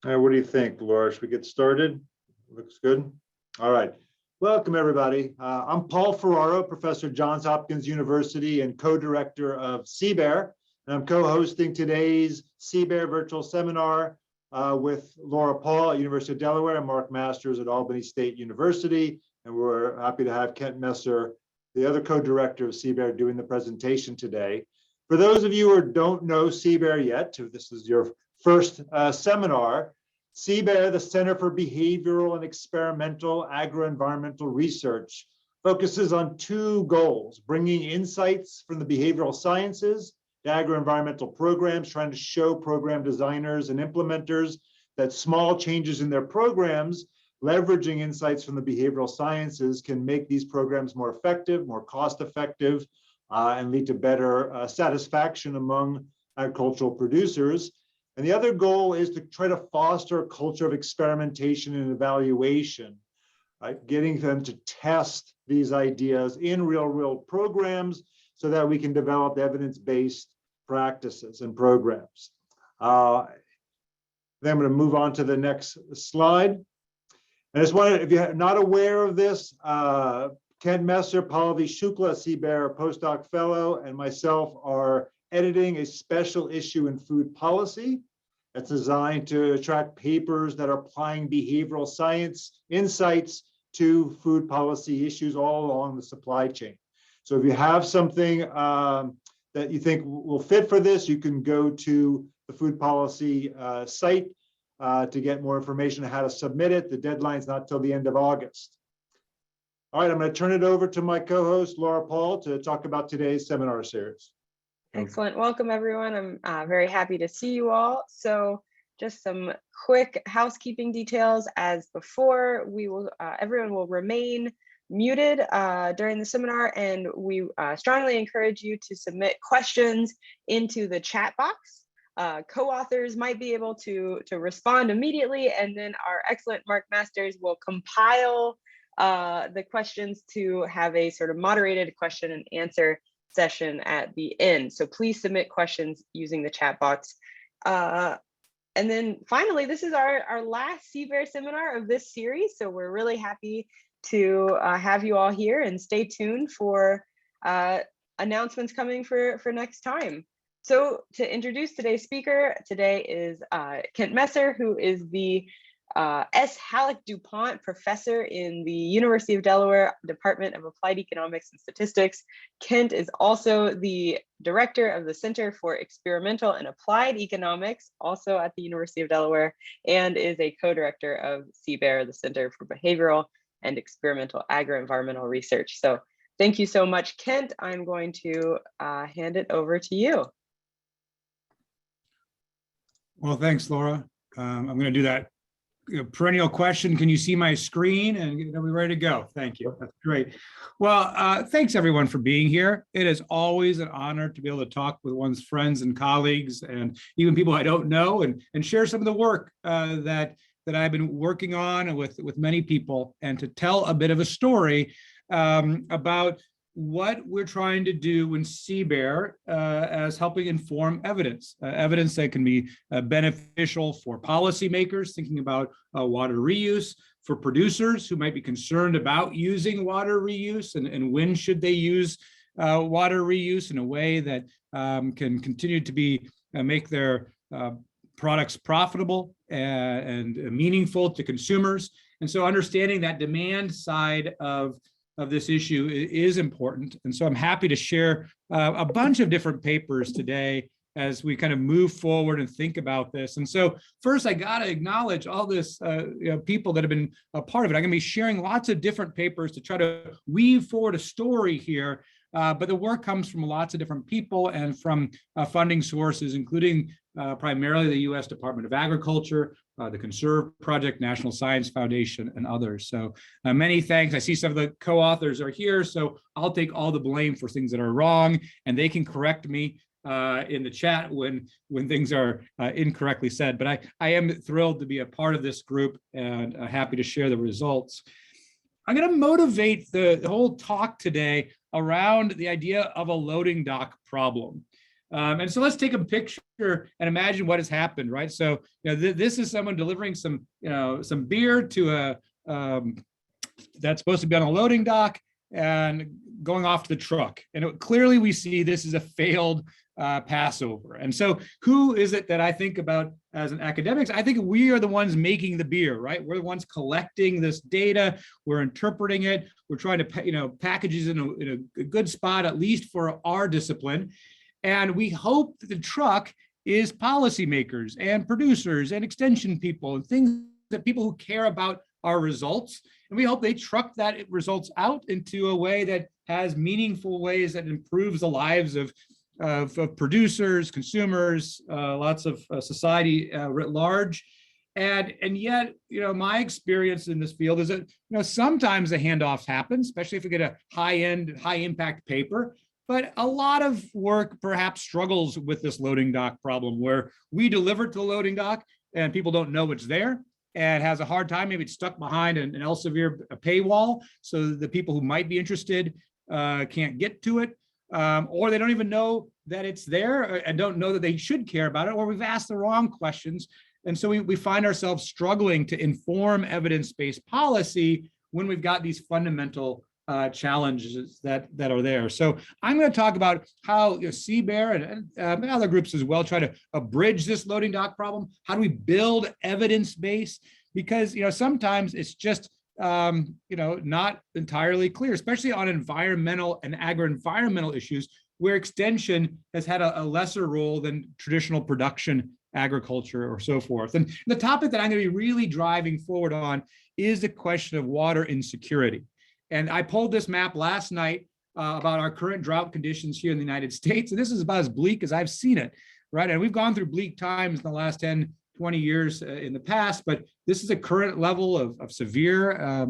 What do you think, Laura? Should we get started? Looks good. All right. Welcome, everybody. I'm Paul Ferraro, professor at Johns Hopkins University and co-director of CBEAR. And I'm co-hosting today's CBEAR virtual seminar with Laura Paul at University of Delaware and Mark Masters at Albany State University. And we're happy to have Kent Messer, the other co-director of CBEAR, doing the presentation today. For those of you who don't know CBEAR yet, if this is your first seminar, CBEAR, the Center for Behavioral and Experimental Agri-Environmental Research, focuses on two goals: bringing insights from the behavioral sciences to agri-environmental programs, trying to show program designers and implementers that small changes in their programs, leveraging insights from the behavioral sciences, can make these programs more effective, more cost-effective, and lead to better satisfaction among agricultural producers. And the other goal is to try to foster a culture of experimentation and evaluation, right? Getting them to test these ideas in real programs so that we can develop evidence-based practices and programs. Then I'm going to move on to the next slide. I just wanted, if you're not aware of this, Ken Messer, Pallavi Shukla, CBEAR postdoc fellow, and myself are editing a special issue in food policy that's designed to attract papers that are applying behavioral science insights to food policy issues all along the supply chain. So if you have something that you think will fit for this, you can go to the food policy site to get more information on how to submit it. The deadline's not till the end of August. All right, I'm going to turn it over to my co-host, Laura Paul, to talk about today's seminar series. Excellent. Welcome, everyone. I'm very happy to see you all. So just some quick housekeeping details. As before, we will everyone will remain muted during the seminar, and we strongly encourage you to submit questions into the chat box. Co-authors might be able to respond immediately, and then our excellent Mark Masters will compile the questions to have a sort of moderated question and answer session at the end. So please submit questions using the chat box. And then finally, this is our last CBEAR seminar of this series. So we're really happy to have you all here, and stay tuned for announcements coming for next time. So to introduce today's speaker, today is Kent Messer, who is the S. Halleck DuPont Professor in the University of Delaware Department of Applied Economics and Statistics. Kent is also the Director of the Center for Experimental and Applied Economics, also at the University of Delaware, and is a co-director of CBEAR, the Center for Behavioral and Experimental Agri-Environmental Research. So thank you so much, Kent. I'm going to hand it over to you. Well, thanks, Laura. I'm going to do that perennial question. Can you see my screen? And are we ready to go? Thank you. That's great. Well, thanks everyone for being here. It is always an honor to be able to talk with one's friends and colleagues, and even people I don't know, and share some of the work that I've been working on with many people, and to tell a bit of a story about what we're trying to do in CBEAR as helping inform evidence that can be beneficial for policymakers thinking about water reuse, for producers who might be concerned about using water reuse, and when should they use water reuse in a way that can continue to be make their products profitable and meaningful to consumers. And so understanding that demand side of this issue is important. And so I'm happy to share a bunch of different papers today as we kind of move forward and think about this. And so first, I got to acknowledge all this people that have been a part of it. I'm going to be sharing lots of different papers to try to weave forward a story here. But the work comes from lots of different people and from funding sources, including primarily the U.S. Department of Agriculture, the Conserve Project, National Science Foundation, and others. So many thanks. I see some of the co-authors are here, so I'll take all the blame for things that are wrong, and they can correct me in the chat when things are incorrectly said. But I am thrilled to be a part of this group and happy to share the results. I'm going to motivate the whole talk today around the idea of a loading dock problem. And so let's take a picture and imagine what has happened, right? So, this is someone delivering some beer to a that's supposed to be on a loading dock and going off to the truck. And clearly we see this is a failed Passover. And so who is it that I think about as an academics? I think we are the ones making the beer, right? We're the ones collecting this data. We're interpreting it. We're trying to, package it in a good spot, at least for our discipline. And we hope that the truck is policymakers and producers and extension people and things that people who care about our results. And we hope they truck that results out into a way that has meaningful ways that improves the lives of producers, consumers, lots of society writ large. And yet, my experience in this field is that, sometimes the handoffs happen, especially if we get a high-end, high-impact paper. But a lot of work perhaps struggles with this loading dock problem where we deliver to the loading dock and people don't know it's there and has a hard time. Maybe it's stuck behind an Elsevier paywall. So the people who might be interested can't get to it, or they don't even know that it's there and don't know that they should care about it, or we've asked the wrong questions. And so we find ourselves struggling to inform evidence-based policy when we've got these fundamental challenges that are there. So I'm going to talk about how CBEAR and other groups as well try to bridge this loading dock problem. How do we build evidence base? Because sometimes it's just not entirely clear, especially on environmental and agri-environmental issues where extension has had a lesser role than traditional production agriculture or so forth. And the topic that I'm going to be really driving forward on is the question of water insecurity. And I pulled this map last night about our current drought conditions here in the United States. And this is about as bleak as I've seen it, right? And we've gone through bleak times in the last 10, 20 years in the past, but this is a current level of severe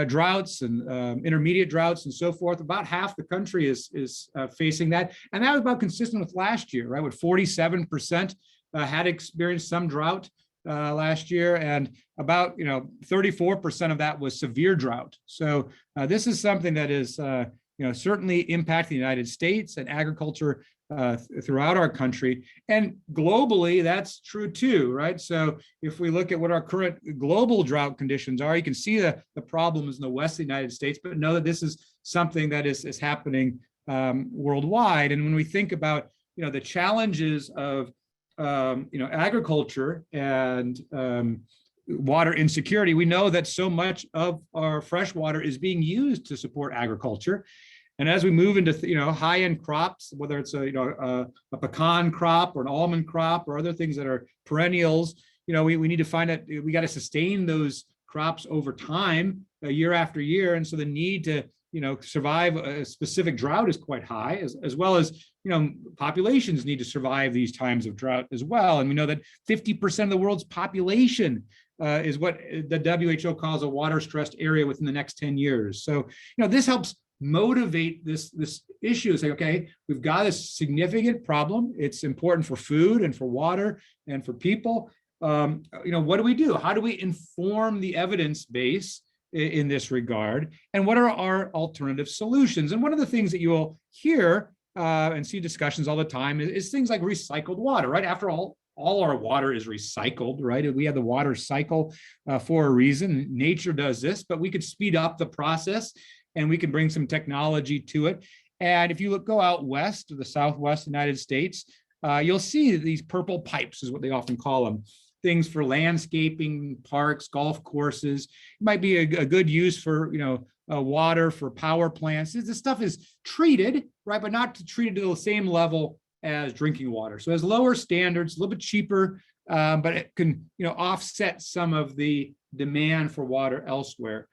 droughts and intermediate droughts and so forth. About half the country is facing that. And that was about consistent with last year, right? With 47% had experienced some drought last year, and about 34% of that was severe drought. So this is something that is certainly impacting the United States and agriculture throughout our country, and globally that's true too, right? So if we look at what our current global drought conditions are, you can see the problems in the western United States, but know that this is something that is happening worldwide. And when we think about the challenges of agriculture and water insecurity, we know that so much of our fresh water is being used to support agriculture. And as we move into high-end crops, whether it's a pecan crop or an almond crop or other things that are perennials, we need to find out, we got to sustain those crops over time, year after year. And so the need to survive a specific drought is quite high, as well as populations need to survive these times of drought as well. And we know that 50% of the world's population is what the WHO calls a water-stressed area within the next 10 years. So this helps motivate this issue. Say, okay, we've got a significant problem. It's important for food and for water and for people. What do we do? How do we inform the evidence base in this regard? And what are our alternative solutions? And one of the things that you will hear and see discussions all the time is things like recycled water, right? After all our water is recycled, right? We have the water cycle for a reason. Nature does this, but we could speed up the process and we can bring some technology to it. And if you go out west to the Southwest United States, you'll see these purple pipes is what they often call them. Things for landscaping, parks, golf courses. It might be a good use for, water for power plants. This stuff is treated, right, but not treated to the same level as drinking water. So it has lower standards, a little bit cheaper, but it can, offset some of the demand for water elsewhere.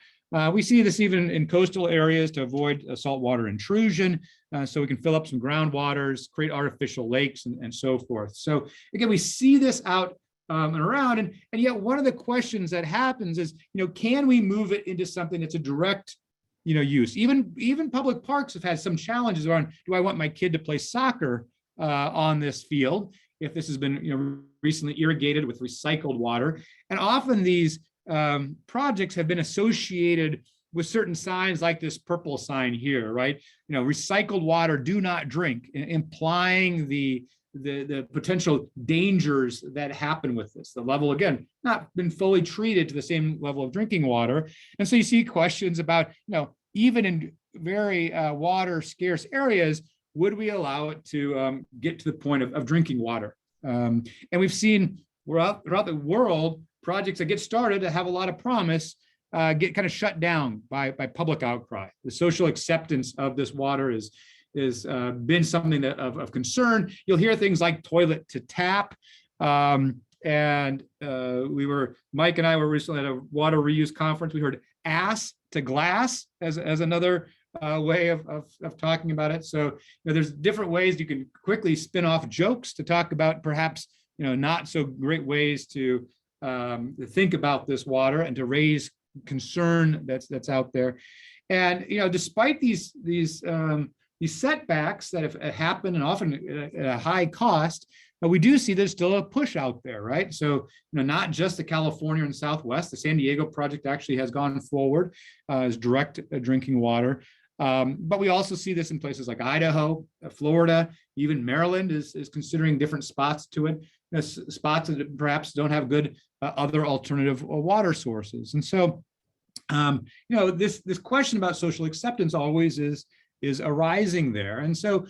We see this even in coastal areas to avoid saltwater intrusion, so we can fill up some groundwaters, create artificial lakes, and so forth. So again, we see this out and around, and yet one of the questions that happens is, can we move it into something that's a direct, use? Even public parks have had some challenges around, do I want my kid to play soccer on this field if this has been, recently irrigated with recycled water? And often these projects have been associated with certain signs like this purple sign here, right? Recycled water, do not drink, implying the potential dangers that happen with this. The level, again, not been fully treated to the same level of drinking water. And so you see questions about, even in very water scarce areas, would we allow it to get to the point of drinking water? And we've seen throughout the world, projects that get started that have a lot of promise get kind of shut down by public outcry. The social acceptance of this water is been something of concern. You'll hear things like toilet to tap. Mike and I were recently at a water reuse conference. We heard ass to glass as another way of talking about it. So there's different ways you can quickly spin off jokes to talk about perhaps not so great ways to think about this water and to raise concern that's out there. And despite these setbacks that have happened and often at a high cost, but we do see there's still a push out there, right? So, not just the California and Southwest, the San Diego project actually has gone forward as direct drinking water. But we also see this in places like Idaho, Florida, even Maryland is considering different spots to it, spots that perhaps don't have good other alternative water sources. And so, this question about social acceptance always is arising there. And so,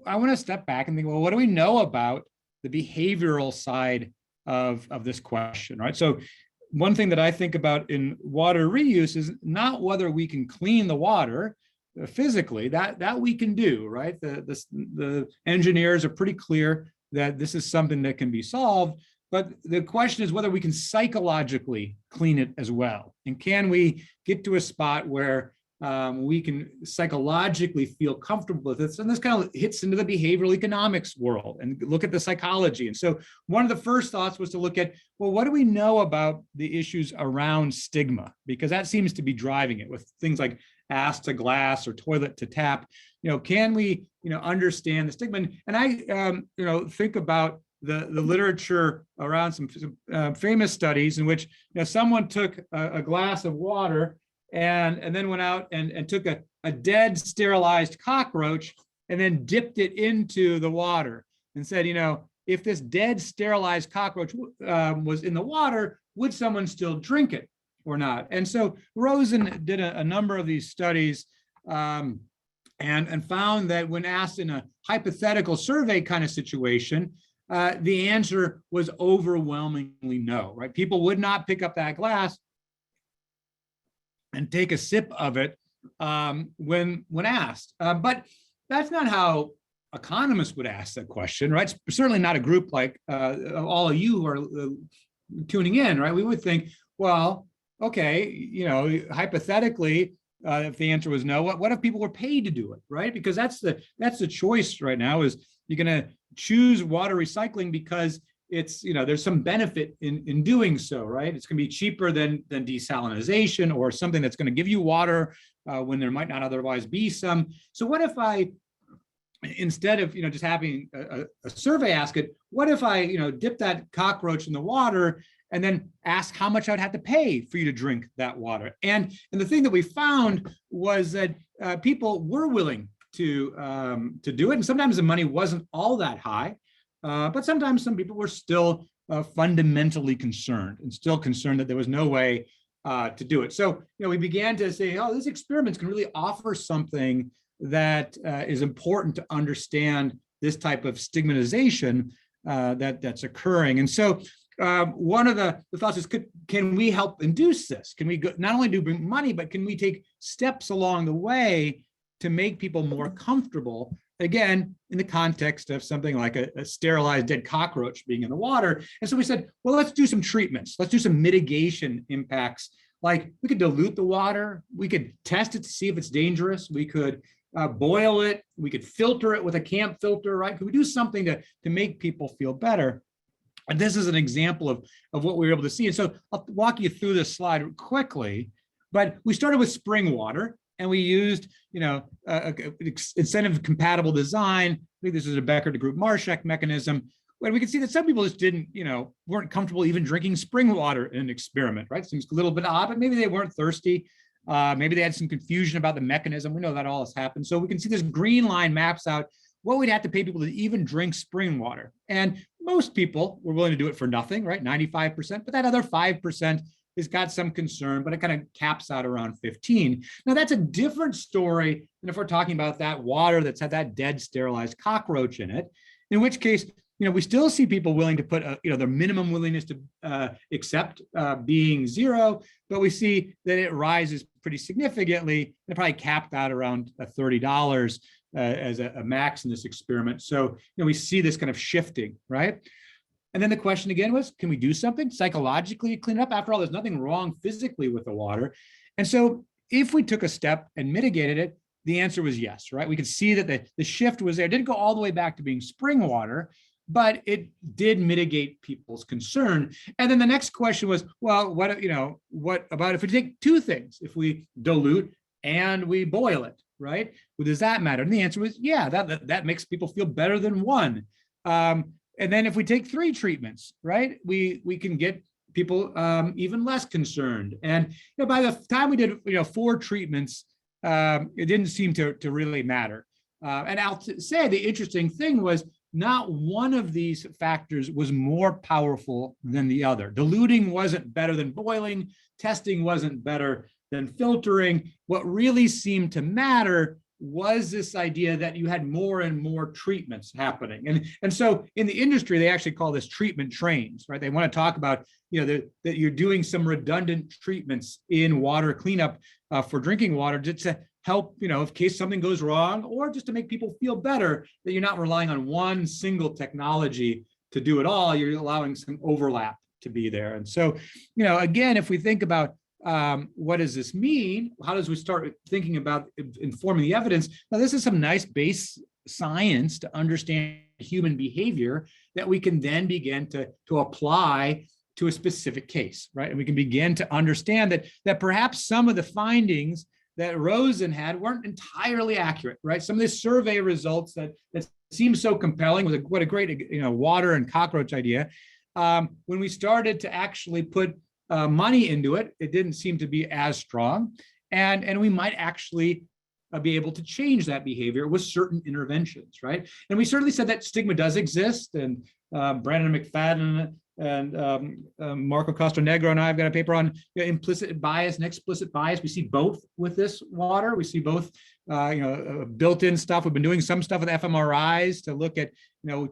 I want to step back and think, well, what do we know about the behavioral side of this question, right? So one thing that I think about in water reuse is not whether we can clean the water physically, that we can do, right? The engineers are pretty clear that this is something that can be solved, but the question is whether we can psychologically clean it as well. And can we get to a spot where we can psychologically feel comfortable with this? And this kind of hits into the behavioral economics world and look at the psychology. And so one of the first thoughts was to look at, well, what do we know about the issues around stigma? Because that seems to be driving it with things like ass to glass or toilet to tap. Can we, understand the stigma? And I, think about the literature around some famous studies in which someone took a glass of water and then went out and took a dead sterilized cockroach and then dipped it into the water and said, if this dead sterilized cockroach was in the water, would someone still drink it or not? And so Rosen did a number of these studies and found that when asked in a hypothetical survey kind of situation, the answer was overwhelmingly no, right? People would not pick up that glass and take a sip of it when asked. But that's not how economists would ask that question, right? It's certainly not a group like all of you who are tuning in, right? We would think, well, okay, hypothetically, if the answer was no, what if people were paid to do it, right? Because that's the choice right now is you're going to choose water recycling because it's, there's some benefit in doing so, right? It's going to be cheaper than desalinization or something that's going to give you water when there might not otherwise be some. So what if I, instead of, just having a survey ask it, what if I, dip that cockroach in the water and then ask how much I'd have to pay for you to drink that water? And the thing that we found was that people were willing to do it. And sometimes the money wasn't all that high. But sometimes some people were still fundamentally concerned and still concerned that there was no way to do it. So, we began to say, oh, these experiments can really offer something that is important to understand this type of stigmatization that's occurring. And so one of the thoughts is, can we help induce this? Can we not only bring money, but can we take steps along the way to make people more comfortable, again, in the context of something like a sterilized dead cockroach being in the water? And so we said, well, let's do some treatments. Let's do some mitigation impacts. Like we could dilute the water. We could test it to see if it's dangerous. We could boil it. We could filter it with a camp filter, right? Could we do something to make people feel better? And this is an example of what we were able to see. And so I'll walk you through this slide quickly, but we started with spring water. And we used, incentive compatible design. I think this is a Becker to group Marshak mechanism, where we could see that some people just didn't, weren't comfortable even drinking spring water in an experiment, right? Seems a little bit odd, but maybe they weren't thirsty. Maybe they had some confusion about the mechanism. We know that all has happened. So we can see this green line maps out what we'd have to pay people to even drink spring water. And most people were willing to do it for nothing, right? 95%, but that other 5% has got some concern, but it kind of caps out around 15. Now that's a different story than if we're talking about that water that's had that dead sterilized cockroach in it, in which case, we still see people willing to put, their minimum willingness to accept being zero, but we see that it rises pretty significantly. It probably capped out around $30 as a max in this experiment. So, we see this kind of shifting, right? And then the question again was, can we do something psychologically to clean it up? After all, there's nothing wrong physically with the water. And so if we took a step and mitigated it, the answer was yes, right? We could see that the shift was there. It didn't go all the way back to being spring water, but it did mitigate people's concern. And then the next question was, well, what about if we take two things? If we dilute and we boil it, right? Well, does that matter? And the answer was, yeah, that makes people feel better than one. And then if we take three treatments, right, we can get people even less concerned. And by the time we did 4 treatments, it didn't seem to really matter. And I'll say the interesting thing was not one of these factors was more powerful than the other. Diluting wasn't better than boiling. Testing wasn't better than filtering. What really seemed to matter was this idea that you had more and more treatments happening. And so in the industry, they actually call this treatment trains, right? They want to talk about, that you're doing some redundant treatments in water cleanup for drinking water to help, in case something goes wrong, or just to make people feel better that you're not relying on one single technology to do it all. You're allowing some overlap to be there. And so, again, if we think about what does this mean? How does we start thinking about informing the evidence? Now, this is some nice base science to understand human behavior that we can then begin to apply to a specific case, right? And we can begin to understand that perhaps some of the findings that Rosen had weren't entirely accurate, right? Some of the survey results that seem so compelling with what a great, water and cockroach idea. When we started to actually put money into it, it didn't seem to be as strong. And we might actually be able to change that behavior with certain interventions, right? And we certainly said that stigma does exist. And Brandon McFadden and Marco Castronegro and I have got a paper on implicit bias and explicit bias. We see both with this water. We see both, built-in stuff. We've been doing some stuff with fMRIs to look at,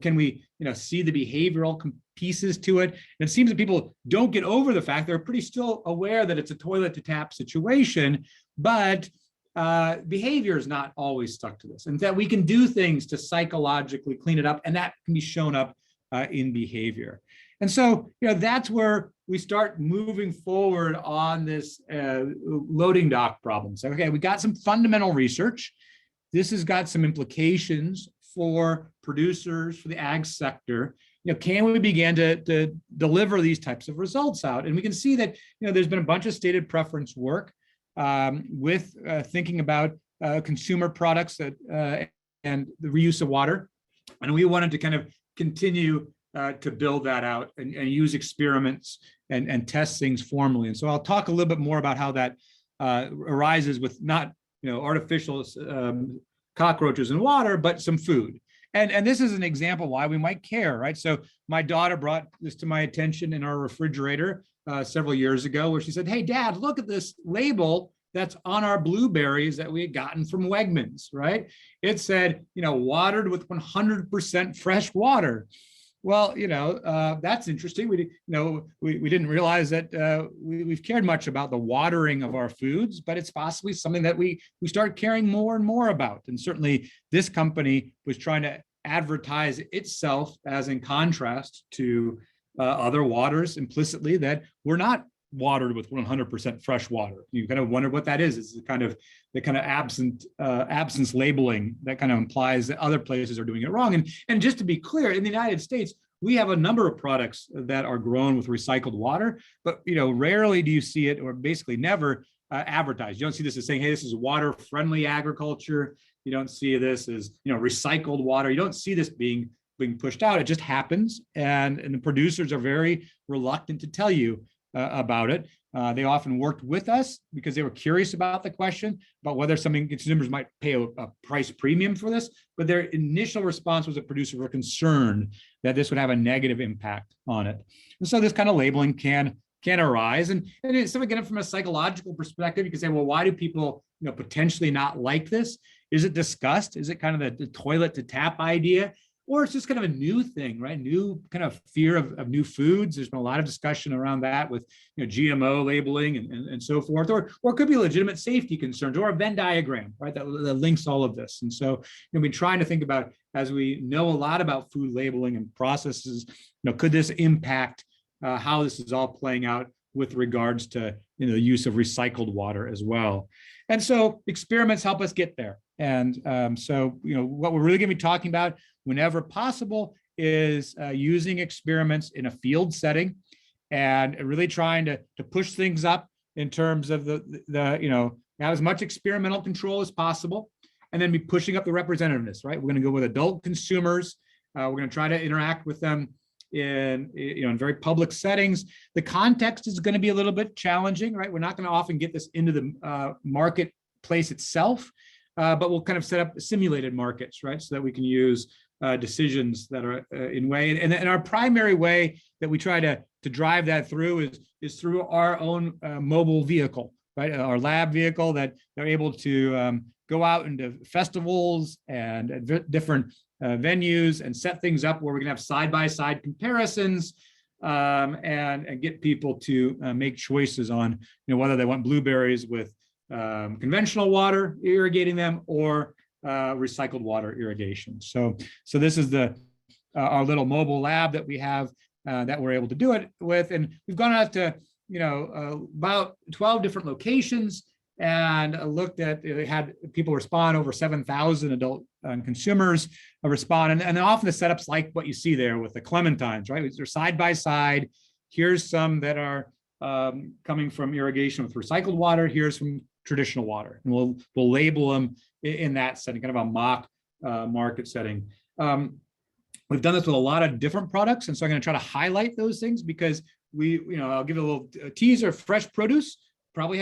can we, see the behavioral pieces to it. And it seems that people don't get over the fact they're pretty still aware that it's a toilet to tap situation, but behavior is not always stuck to this, and that we can do things to psychologically clean it up, and that can be shown up in behavior. And so, that's where we start moving forward on this loading dock problem. So, okay, we got some fundamental research. This has got some implications for producers, for the ag sector. Can we begin to deliver these types of results out? And we can see that, there's been a bunch of stated preference work with thinking about consumer products and the reuse of water. And we wanted to kind of continue to build that out and use experiments and test things formally. And so I'll talk a little bit more about how that arises with not, artificial cockroaches in water, but some food. And this is an example why we might care, right? So my daughter brought this to my attention in our refrigerator several years ago, where she said, "Hey, Dad, look at this label that's on our blueberries that we had gotten from Wegmans," right? It said, watered with 100% fresh water. Well, that's interesting. We didn't realize that we've cared much about the watering of our foods, but it's possibly something that we start caring more and more about. And certainly this company was trying to advertise itself as in contrast to other waters implicitly that were not watered with 100% fresh water. You kind of wonder what that is. It's the kind of absence labeling that kind of implies that other places are doing it wrong. And just to be clear, in the United States, we have a number of products that are grown with recycled water, but rarely do you see it, or basically never, advertised. You don't see this as saying, "Hey, this is water-friendly agriculture." You don't see this as recycled water. You don't see this being pushed out. It just happens, and the producers are very reluctant to tell you about it. They often worked with us because they were curious about the question, about whether something consumers might pay a price premium for this. But their initial response was that producers were concerned that this would have a negative impact on it. And so this kind of labeling can arise. And so again, from a psychological perspective, you can say, well, why do people potentially not like this? Is it discussed? Is it kind of the toilet to tap idea? Or it's just kind of a new thing, right? New kind of fear of new foods. There's been a lot of discussion around that with GMO labeling and so forth, or it could be legitimate safety concerns or a Venn diagram, right? That links all of this. And so we've been trying to think about, as we know a lot about food labeling and processes, could this impact how this is all playing out with regards to the use of recycled water as well. And so experiments help us get there. And so what we're really going to be talking about whenever possible is using experiments in a field setting and really trying to push things up in terms of the have as much experimental control as possible, and then be pushing up the representativeness, right? We're going to go with adult consumers. We're going to try to interact with them in very public settings. The context is going to be a little bit challenging, right? We're not going to often get this into the marketplace itself, but we'll kind of set up simulated markets, right? So that we can use decisions that are in way. And our primary way that we try to drive that through is through our own mobile vehicle, right? Our lab vehicle that they're able to go out into festivals and different venues and set things up where we're gonna have side-by-side comparisons and get people to make choices on whether they want blueberries with conventional water irrigating them or recycled water irrigation. So this is our little mobile lab that we have that we're able to do it with, and we've gone out to about 12 different locations and looked at, had people respond, over 7,000 adult consumers respond, and often the setups like what you see there with the clementines, right? They're side by side. Here's some that are coming from irrigation with recycled water. Here's from traditional water, and we'll label them in that setting, kind of a mock market setting. We've done this with a lot of different products, and so I'm going to try to highlight those things because I'll give you a little teaser. Fresh produce probably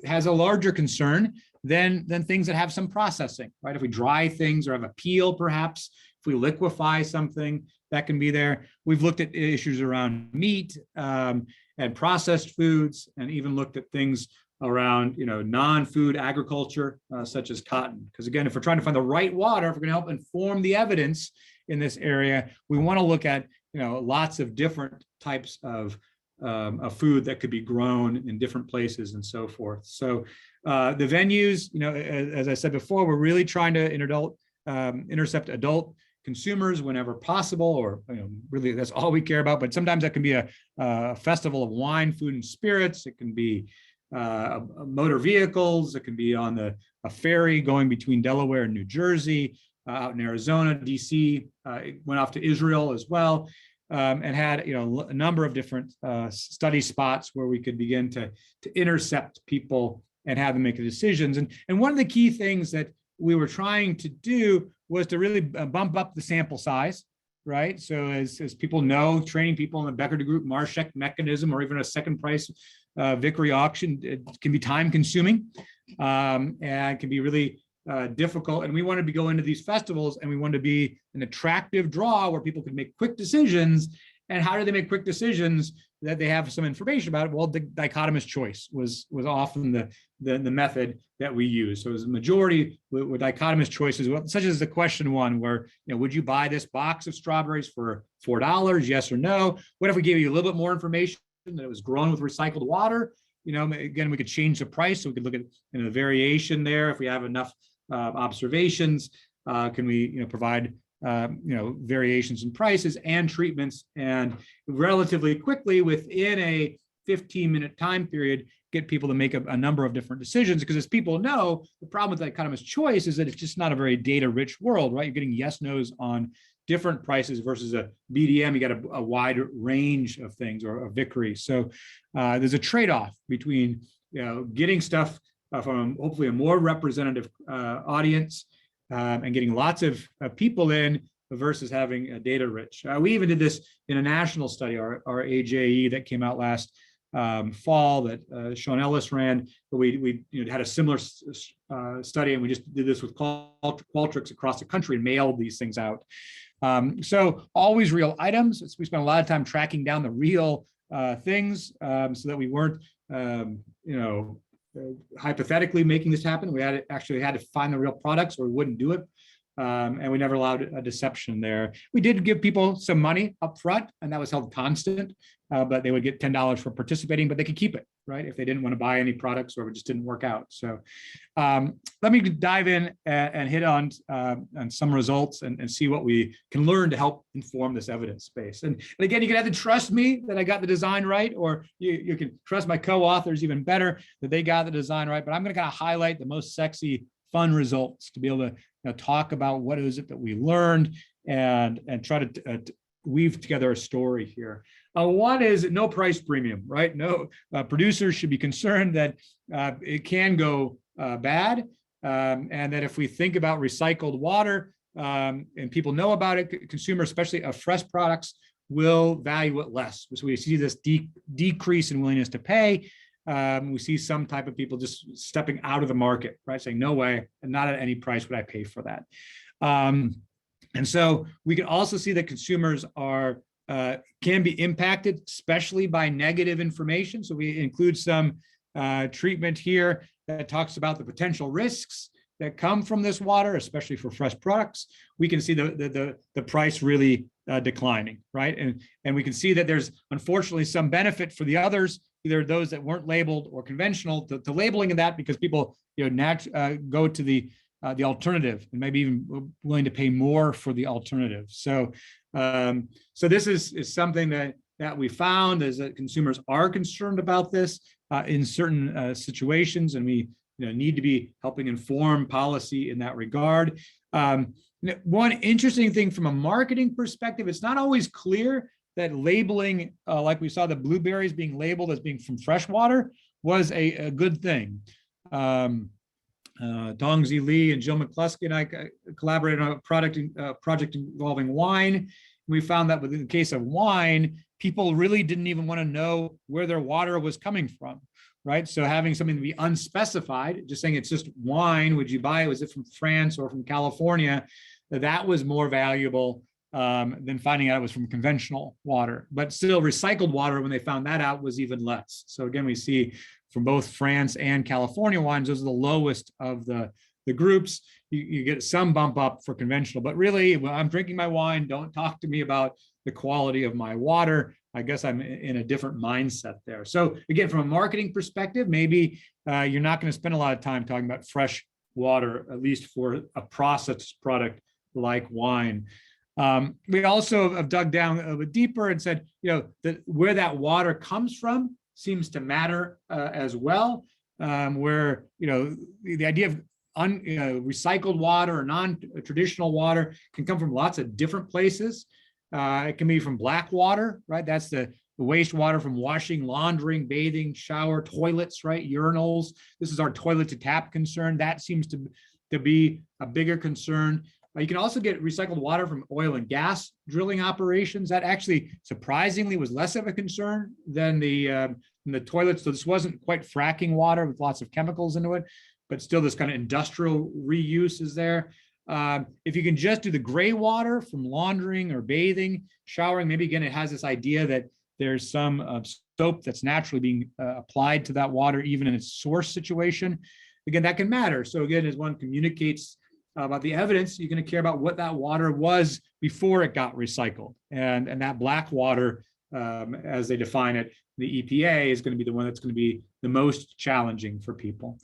has a larger concern than things that have some processing, right? If we dry things or have a peel, perhaps if we liquefy something, that can be there. We've looked at issues around meat and processed foods, and even looked at things around non-food agriculture such as cotton. Because again, if we're trying to find the right water, if we're going to help inform the evidence in this area, we want to look at lots of different types of food that could be grown in different places and so forth. So the venues, as I said before, we're really trying to intercept adult consumers whenever possible, or really that's all we care about. But sometimes that can be a festival of wine, food, and spirits. It can be motor vehicles. It can be on a ferry going between Delaware and New Jersey, out in Arizona, DC. Went off to Israel as well, and had a number of different study spots where we could begin to intercept people and have them make the decisions. And one of the key things that we were trying to do was to really bump up the sample size, right? So as people know, training people in the Becker Group Marshek mechanism, or even a second price Vickery auction, it can be time consuming and can be really difficult. And we wanted to go into these festivals, and we wanted to be an attractive draw where people could make quick decisions. And how do they make quick decisions that they have some information about it? Well, the dichotomous choice was often the method that we use. So it was a majority with dichotomous choices, such as the question one, where would you buy this box of strawberries for $4? Yes or no? What if we gave you a little bit more information that it was grown with recycled water? Again, we could change the price, so we could look at the variation there. If we have enough observations, can we provide variations in prices and treatments, and relatively quickly within a 15-minute time period, get people to make a number of different decisions. Because as people know, the problem with dichotomous choice is that it's just not a very data-rich world, right? You're getting yes, nos on different prices versus a BDM. You got a wide range of things, or a Vickery. So there's a trade-off between getting stuff from hopefully a more representative audience and getting lots of people in versus having a data rich. We even did this in a national study, our AJE that came out last fall that Sean Ellis ran, but we had a similar study, and we just did this with Qualtrics across the country and mailed these things out. So always real items. We spent a lot of time tracking down the real things so that we weren't, hypothetically making this happen. We actually had to find the real products, or we wouldn't do it. And we never allowed a deception there. We did give people some money up front, and that was held constant, but they would get $10 for participating, but they could keep it, right? If they didn't want to buy any products or it just didn't work out. So let me dive in and hit on some results and see what we can learn to help inform this evidence space. And again, you can either trust me that I got the design right, or you can trust my co-authors even better that they got the design right. But I'm going to kind of highlight the most sexy, fun results to be able to talk about what is it that we learned and try to weave together a story here. One is no price premium, right? No, producers should be concerned that it can go bad, and that if we think about recycled water and people know about it, consumers, especially of fresh products, will value it less. So we see this decrease in willingness to pay. We see some type of people just stepping out of the market, right? Saying, no way, and not at any price would I pay for that. And so we can also see that consumers can be impacted, especially by negative information. So we include some treatment here that talks about the potential risks that come from this water, especially for fresh products. We can see the price really declining, right? And we can see that there's unfortunately some benefit for the others, either those that weren't labeled or conventional, to labeling of that, because people go to the alternative and maybe even willing to pay more for the alternative. So this is something that we found, is that consumers are concerned about this in certain situations, and we need to be helping inform policy in that regard. One interesting thing from a marketing perspective, it's not always clear that labeling, like we saw the blueberries being labeled as being from fresh water, was a good thing. Dongzi Lee and Jill McCluskey and I collaborated on a project involving wine. We found that within the case of wine, people really didn't even want to know where their water was coming from, right? So having something to be unspecified, just saying it's just wine, would you buy it? Was it from France or from California? That was more valuable than finding out it was from conventional water. But still, recycled water, when they found that out, was even less. So again, we see from both France and California wines, those are the lowest of the groups. You get some bump up for conventional, but really, when I'm drinking my wine, don't talk to me about the quality of my water. I guess I'm in a different mindset there. So again, from a marketing perspective, maybe you're not going to spend a lot of time talking about fresh water, at least for a processed product like wine. We also have dug down a bit deeper and said, that where that water comes from seems to matter as well. Where the idea of recycled water or non-traditional water can come from lots of different places. It can be from black water, right? That's the wastewater from washing, laundering, bathing, shower, toilets, right? Urinals. This is our toilet to tap concern. That seems to be a bigger concern. You can also get recycled water from oil and gas drilling operations. That actually surprisingly was less of a concern than the toilets. So this wasn't quite fracking water with lots of chemicals into it, but still this kind of industrial reuse is there. If you can just do the gray water from laundering or bathing, showering, maybe again, it has this idea that there's some soap that's naturally being applied to that water, even in its source situation. Again, that can matter. So again, as one communicates about the evidence, you're going to care about what that water was before it got recycled. And that black water, as they define it, the EPA is going to be the one that's going to be the most challenging for people.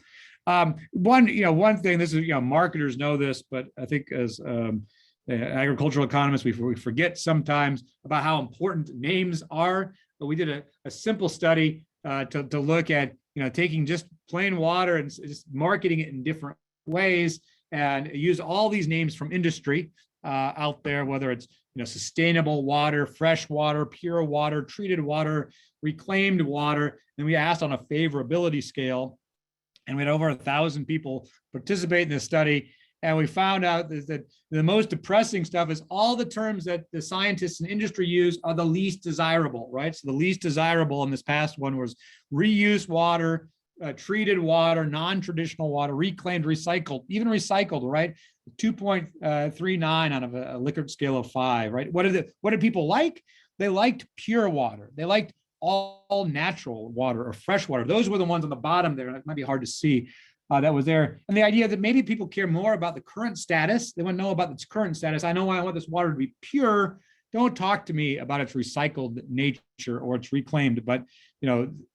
One thing, this is, marketers know this, but I think as agricultural economists, we forget sometimes about how important names are. But we did a simple study to look at, taking just plain water and just marketing it in different ways, and use all these names from industry out there, whether it's sustainable water, fresh water, pure water, treated water, reclaimed water. And we asked on a favorability scale, and we had over 1,000 people participate in this study. And we found out that the most depressing stuff is all the terms that the scientists and industry use are the least desirable, right? So the least desirable in this past one was reuse water, treated water, non-traditional water, reclaimed, recycled, even recycled, right? 2.39 out of a Likert scale of 5, right? What did people like? They liked pure water. They liked all natural water or fresh water. Those were the ones on the bottom there. It might be hard to see. That was there. And the idea that maybe people care more about the current status. They want to know about its current status. I know I want this water to be pure. Don't talk to me about its recycled nature or its reclaimed. But,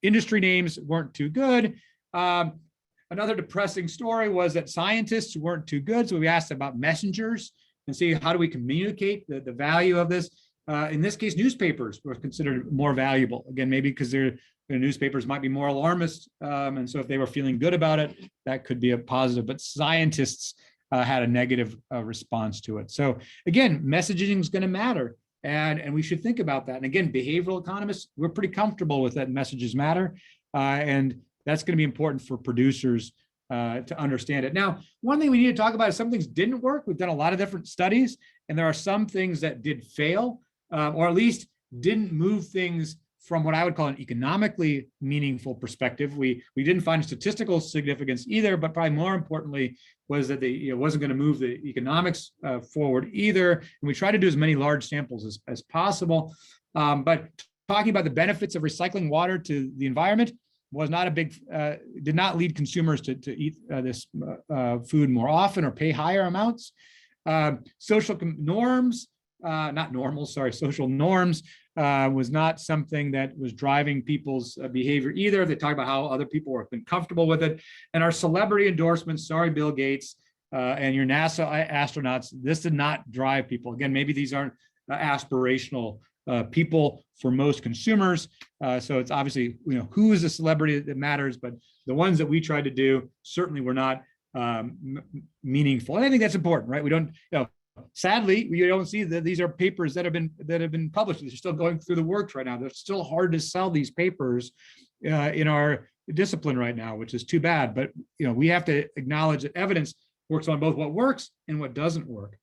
industry names weren't too good. Another depressing story was that scientists weren't too good. So we asked about messengers and see how do we communicate the value of this. In this case, newspapers were considered more valuable. Again, maybe because the newspapers might be more alarmist. And so if they were feeling good about it, that could be a positive. But scientists had a negative response to it. So again, messaging is going to matter. And we should think about that. And again, behavioral economists, we're pretty comfortable with that messages matter. And that's going to be important for producers to understand it. Now, one thing we need to talk about is some things didn't work. We've done a lot of different studies, and there are some things that did fail, or at least didn't move things from what I would call an economically meaningful perspective. We didn't find statistical significance either, but probably more importantly was that they wasn't going to move the economics forward either. And we try to do as many large samples as possible. But talking about the benefits of recycling water to the environment was not a big, did not lead consumers to eat this food more often or pay higher amounts. Social norms, social norms was not something that was driving people's behavior either. They talk about how other people have been comfortable with it. And our celebrity endorsements, sorry, Bill Gates and your NASA astronauts, this did not drive people. Again, maybe these aren't aspirational people for most consumers. So it's obviously, who is a celebrity that matters, but the ones that we tried to do certainly were not meaningful. And I think that's important, right? We don't, sadly, you don't see that these are papers that have been published. They're still going through the works right now. They're still hard to sell these papers in our discipline right now, which is too bad. But we have to acknowledge that evidence works on both what works and what doesn't work.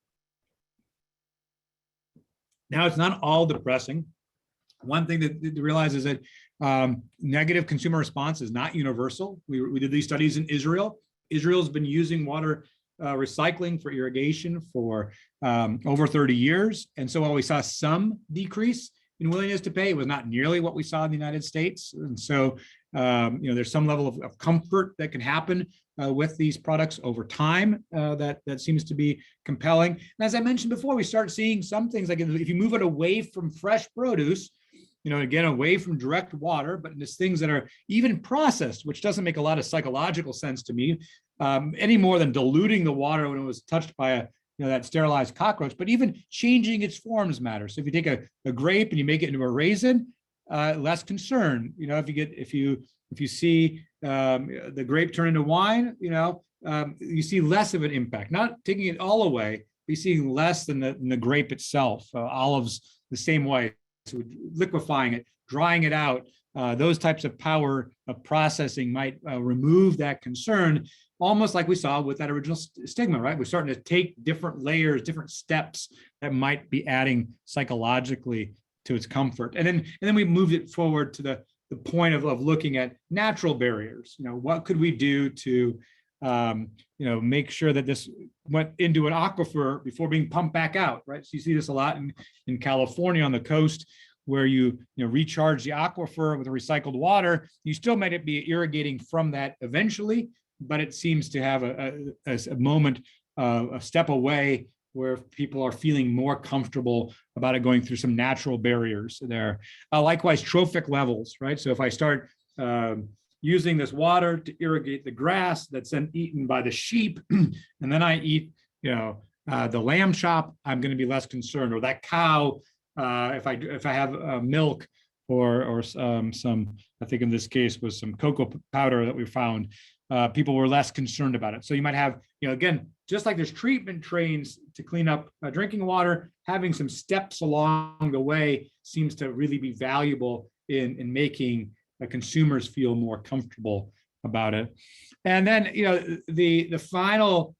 Now, it's not all depressing. One thing to realize is that negative consumer response is not universal. We did these studies in Israel. Israel's been using water recycling for irrigation for over 30 years. And so while we saw some decrease in willingness to pay, it was not nearly what we saw in the United States. And so, there's some level of comfort that can happen with these products over time that seems to be compelling. And as I mentioned before, we start seeing some things like if you move it away from fresh produce, again, away from direct water, but into things that are even processed, which doesn't make a lot of psychological sense to me, any more than diluting the water when it was touched by that sterilized cockroach, but even changing its forms matters. So if you take a grape and you make it into a raisin, less concern. If you see the grape turn into wine, you see less of an impact. Not taking it all away, but you see less than the grape itself. Olives the same way. So liquefying it, drying it out, those types of power of processing might remove that concern, almost like we saw with that original stigma, right? We're starting to take different layers, different steps that might be adding psychologically to its comfort. And then we moved it forward to the point of looking at natural barriers. What could we do to make sure that this went into an aquifer before being pumped back out, right? So you see this a lot in California on the coast, where you recharge the aquifer with recycled water. You still might be irrigating from that eventually, but it seems to have a moment, a step away where people are feeling more comfortable about it going through some natural barriers there. Likewise, trophic levels, right? So if I start using this water to irrigate the grass that's then eaten by the sheep, and then I eat, the lamb chop, I'm going to be less concerned. Or that cow, if I have milk or some, I think in this case was some cocoa powder that we found, people were less concerned about it. So you might have, again, just like there's treatment trains to clean up drinking water, having some steps along the way seems to really be valuable in making consumers feel more comfortable about it. And then, the final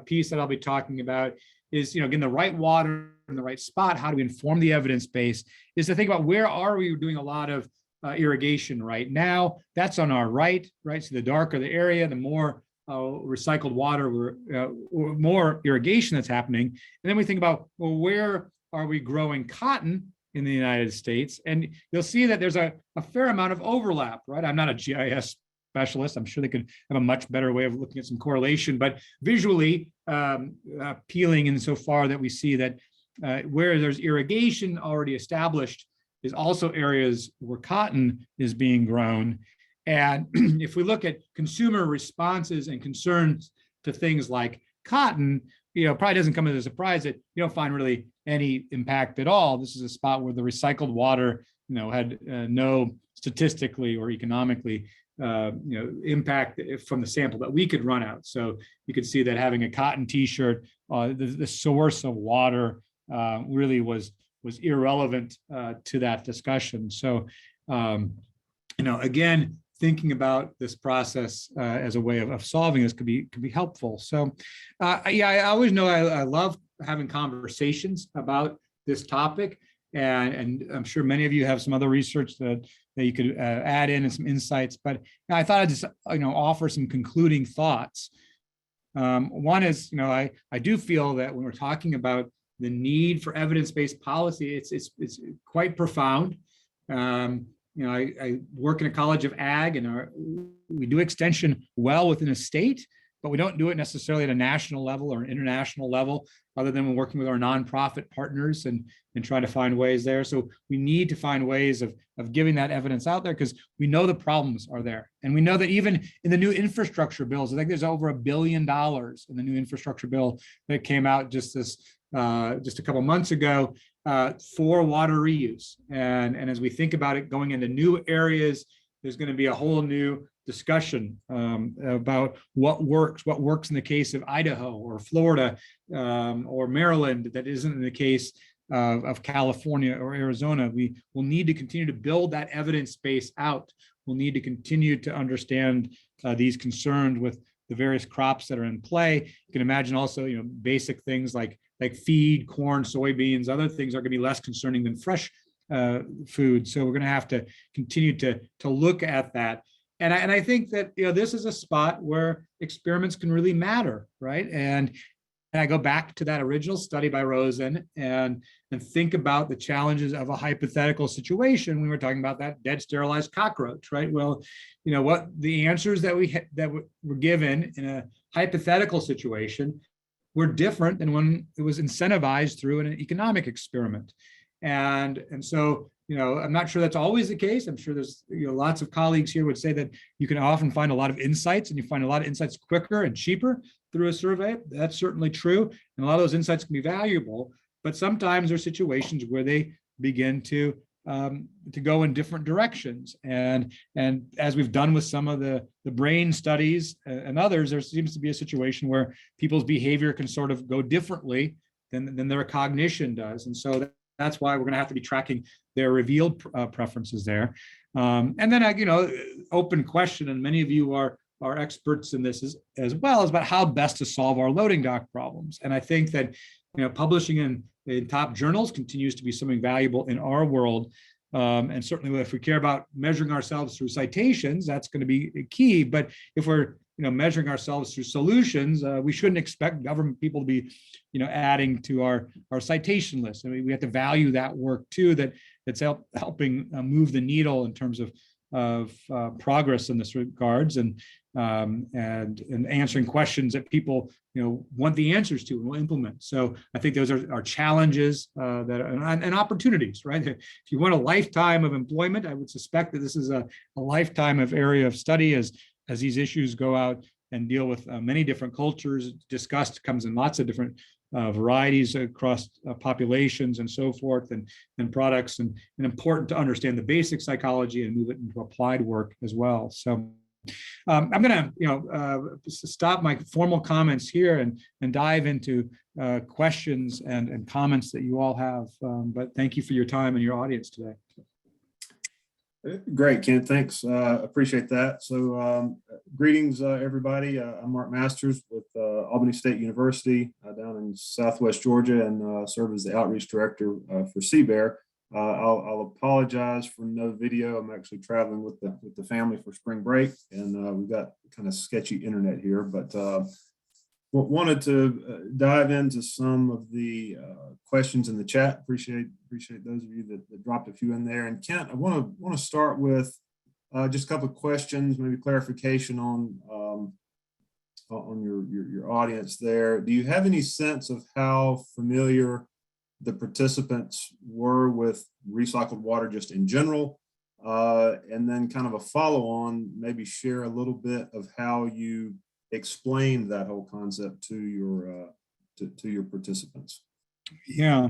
piece that I'll be talking about is, getting the right water in the right spot. How do we inform the evidence base? Is to think about where are we doing a lot of irrigation right now. That's on our right. So the darker the area, the more recycled water, or more irrigation that's happening. And then we think about, well, where are we growing cotton in the United States? And you'll see that there's a fair amount of overlap, right? I'm not a GIS specialist. I'm sure they could have a much better way of looking at some correlation, but visually appealing insofar that we see that where there's irrigation already established is also areas where cotton is being grown. And if we look at consumer responses and concerns to things like cotton, probably doesn't come as a surprise that you don't find really any impact at all. This is a spot where the recycled water, had no statistically or economically, impact from the sample that we could run out. So you could see that having a cotton T-shirt, the source of water really was irrelevant to that discussion. So, again, thinking about this process as a way of solving this could be helpful. So, I always know I love having conversations about this topic, and I'm sure many of you have some other research that you could add in and some insights. But I thought I'd just offer some concluding thoughts. One is, I do feel that when we're talking about the need for evidence-based policy, it's quite profound. I work in a college of ag, and we do extension well within a state, but we don't do it necessarily at a national level or an international level, other than when working with our nonprofit partners and trying to find ways there. So we need to find ways of giving that evidence out there, because we know the problems are there. And we know that even in the new infrastructure bills, I think there's over $1 billion in the new infrastructure bill that came out just a couple months ago for water reuse. And as we think about it going into new areas, there's going to be a whole new discussion about what works in the case of Idaho or Florida or Maryland that isn't in the case of California or Arizona. We will need to continue to build that evidence base out. We'll need to continue to understand these concerns with the various crops that are in play. You can imagine also, basic things like feed, corn, soybeans, other things are going to be less concerning than fresh food. So we're going to have to continue to look at that. And I think that this is a spot where experiments can really matter, right? And I go back to that original study by Rosen and think about the challenges of a hypothetical situation. We were talking about that dead sterilized cockroach, right? Well, what the answers that were given in a hypothetical situation were different than when it was incentivized through an economic experiment. And so, I'm not sure that's always the case. I'm sure there's lots of colleagues here would say that you can often find a lot of insights, and you find a lot of insights quicker and cheaper through a survey. That's certainly true. And a lot of those insights can be valuable, but sometimes there are situations where they begin to go in different directions. And as we've done with some of the brain studies and others, there seems to be a situation where people's behavior can sort of go differently than their cognition does. And so that's why we're going to have to be tracking their revealed preferences there. And then, open question, and many of you are experts in this as well, is about how best to solve our loading dock problems. And I think that, publishing in top journals continues to be something valuable in our world. And certainly if we care about measuring ourselves through citations, that's going to be key. But if we're measuring ourselves through solutions, we shouldn't expect government people to be, adding to our citation list. I mean, we have to value that work too, that's helping move the needle in terms of progress in this regards, and answering questions that people want the answers to and will implement. So I think those are challenges and opportunities, right? If you want a lifetime of employment, I would suspect that this is a lifetime of area of study as these issues go out and deal with many different cultures. Discussed comes in lots of different varieties across populations and so forth, and products, and important to understand the basic psychology and move it into applied work as well. So I'm going to stop my formal comments here and dive into questions and comments that you all have. But thank you for your time and your audience today. Great, Ken. Thanks. Appreciate that. So greetings, everybody. I'm Mark Masters with Albany State University down in Southwest Georgia and serve as the outreach director for CBEAR. I'll apologize for no video. I'm actually traveling with the family for spring break, and we've got kind of sketchy internet here, but wanted to dive into some of the questions in the chat. Appreciate those of you that dropped a few in there. And Kent, I want to start with just a couple of questions, maybe clarification on your audience there. Do you have any sense of how familiar the participants were with recycled water just in general? And then kind of a follow on, maybe share a little bit of how you explained that whole concept to your participants. Yeah,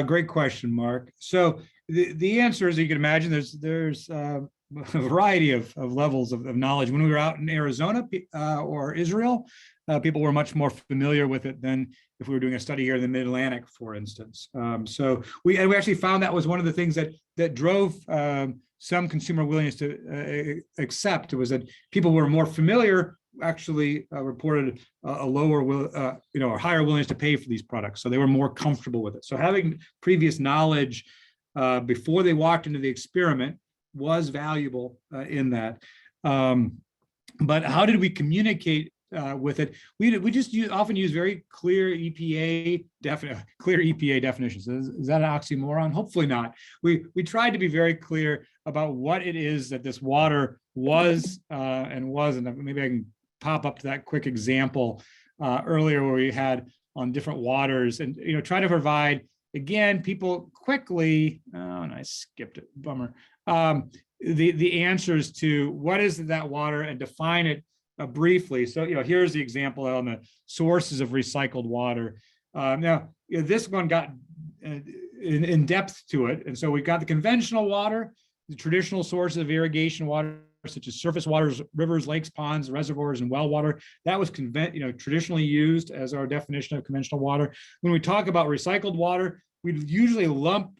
great question, Mark. So the answer is, you can imagine, there's a variety of levels of knowledge. When we were out in Arizona or Israel, people were much more familiar with it than if we were doing a study here in the Mid-Atlantic, for instance. So we actually found that was one of the things that drove some consumer willingness to accept. It was that people were more familiar, actually reported a lower or higher willingness to pay for these products. So they were more comfortable with it. So having previous knowledge before they walked into the experiment was valuable in that. But how did we communicate with it? We just often use very clear EPA definitions. Is that an oxymoron? Hopefully not. We tried to be very clear about what it is that this water was and wasn't. Maybe I can pop up to that quick example earlier where we had on different waters, and try to provide, again, people quickly, and I skipped it, bummer, the answers to what is that water and define it briefly. So here's the example on the sources of recycled water. Now this one got in depth to it, and so we've got the conventional water, the traditional sources of irrigation water, such as surface waters, rivers, lakes, ponds, reservoirs, and well water. That was traditionally used as our definition of conventional water. When we talk about recycled water, we usually lump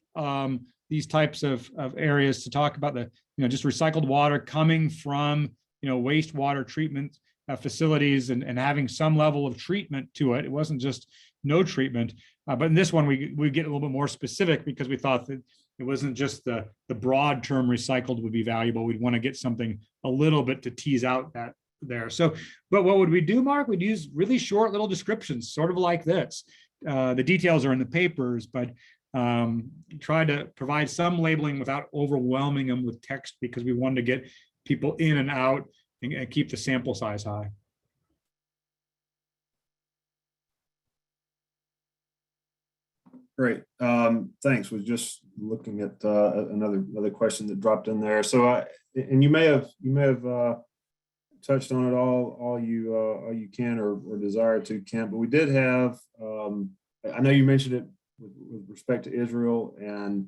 these types of areas to talk about the just recycled water coming from wastewater treatment facilities and having some level of treatment to it. It wasn't just no treatment, but in this one we get a little bit more specific because we thought that it wasn't just the broad term recycled would be valuable. We'd want to get something a little bit to tease out that there. So, but what would we do, Mark? We'd use really short little descriptions, sort of like this. The details are in the papers, but try to provide some labeling without overwhelming them with text, because we wanted to get people in and out and keep the sample size high. Great. Thanks. Was just looking at another question that dropped in there. So, and you may have touched on it all you can or desire to, Kent. But we did have. I know you mentioned it with respect to Israel, and